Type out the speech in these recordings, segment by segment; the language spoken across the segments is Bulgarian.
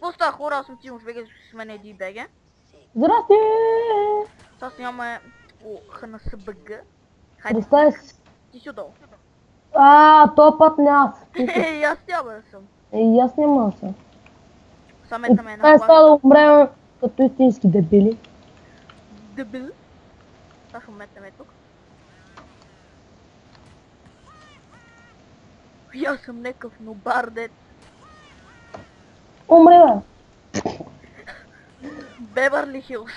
Какво става, хора? Аз съм Тимош БГ, с мен е DBG. Здрасти! Сега снимаме ХНСБГ. Хайде, Представя си. ти си отдолу. То път не аз. Ти си. И аз тя да съм. И аз няма да съм. Сам И ме на това става да плаща. умрем като истински дебили. Дебил. Сега ще метнем тук. И аз съм некъв нобардет. Умре, бе. Бевърли Хилс.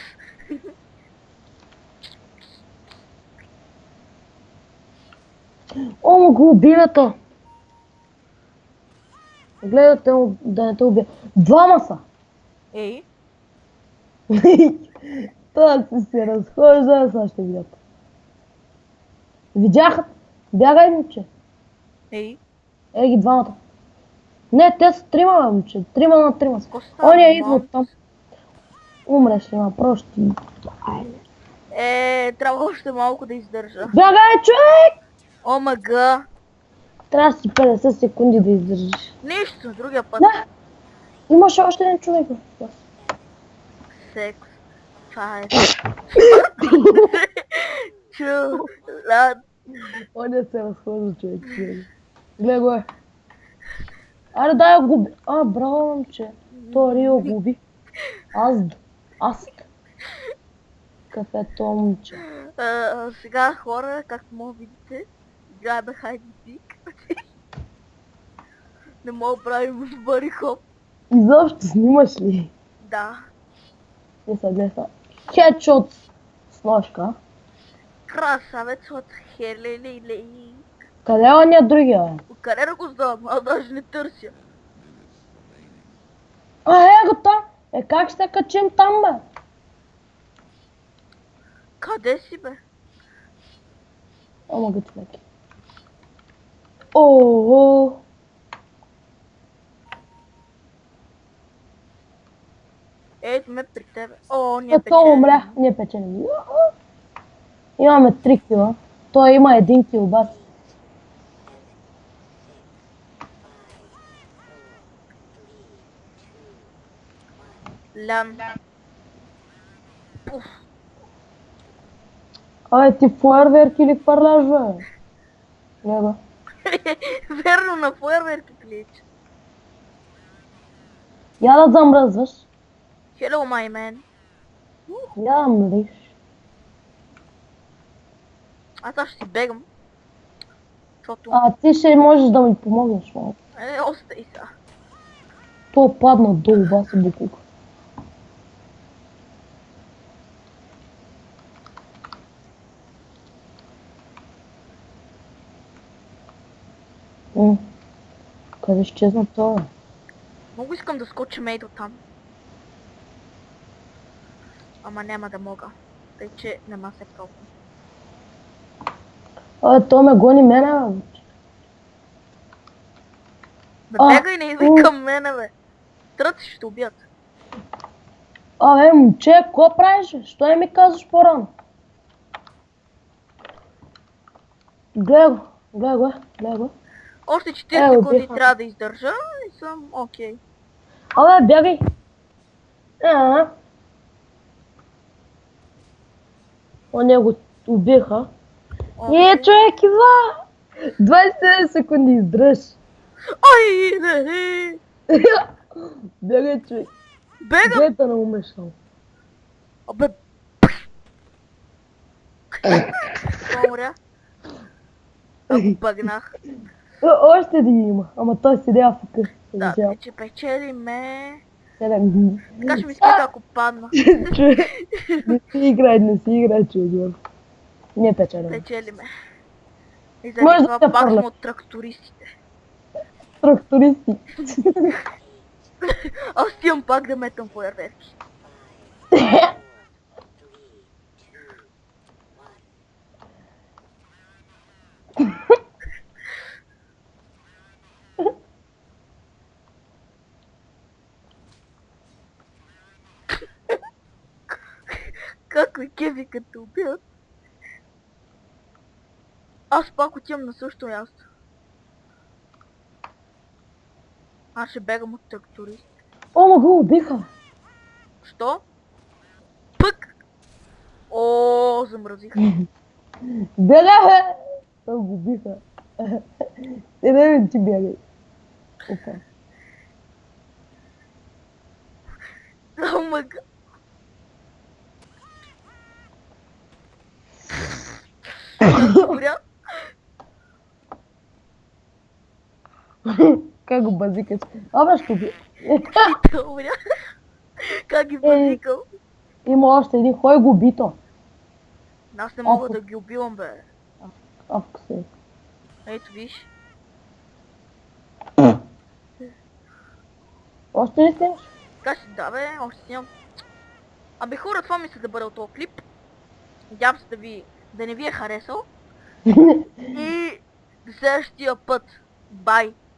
О, му го убивато. Гледате му да не те убия. Двама са. Ей. Това си се разхожда, сега ще видят. Видяха? Бягай, момче. Ей. Ей ги двамата. Не, те са трима, бе, момче. Трима на трима са. Какво става, Оня идва мам? от там. Умреш, има прощи. Трябва още малко да издържа. Бягай, човек! Омага. Трябва да си 50 секунди да издържиш. Нищо, другия път. Да! Имаше още един човек. Бе. Секс. Това е. Чулат. Оня се разхожда, човек. Гледай го е. Аре, дай го губи. Браво, момче. То Рио губи. Аз. Кафето, момче. Сега хора, както може видите, играем Hide and Seek. Не мога да правим бъри хоп. Изобщо снимаш ли? Да. Гледай са. Хедшот с ножка. Красавец от Хелелеле. Къде е ония другия, бе? Къде да го знам? Аз даже не търся. Го там. Как ще качим там, бе? Къде си, бе? Ама го човек. Ого! Ето ме при тебе. О, ние То печелим. умря. Ние печелим. Имаме 3 кила. Той има 1 кил, бас. Лян. Пуф. Ти фойерверки ли хвърляш, бе? Него. Верно, на фойерверки клич. Я да замръзваш. Hello, my man. Я да мриш. Аз ще си бегам. Защото... Ти ще можеш да ми помогнеш малко. Остай сега. То падна долу, баси букук. Къде изчезна това? Много искам да скочим ей до там. Ама няма да мога. Тъй, че нема се пробвам. То ме гони мене, бе. Бе, бегай, не идвай към мене, бе. Тръци ще убият. Момче, какво правиш, бе? Що не ми казваш по-рано? Гледай го. Още 40 секунди трябва да издържа и съм окей. Бягай. Оня го убиха. Човек, идва! 27 секунди издръж. Ай, не. Бягай, човек. Бегам. Гледай на умешал. Абе. Умря. Го бъгнах. Още един има, ама той седя в къща. Да, вече печелиме. Така ще ми скита, ако падна. Не си играй, човек. Не печелим. Печелиме. И заради това пак сме от трактористите. Трактористи. Аз имам пак да метам фойерверки. Как ме кеви като убият? Аз пак отивам на същото място. Аз ще бегам от тракторист. О, ма го убиха. Що? Пък! О, замразих. Бягай! О, го убиха. Не, ти бягай. Опа. Омага. Добря. Как го базикаш? Абе, ще уби. Добря. Как ги базикам? Има още един. Кой го уби то? Аз не мога да ги убивам, бе. Авка се. Ето виж. Още ли снимаш? Така си, да бе, още снимам. Абе хора, това мисля да бъде от този клип. Надявам се да не ви е харесал. И до следващия път. Бай!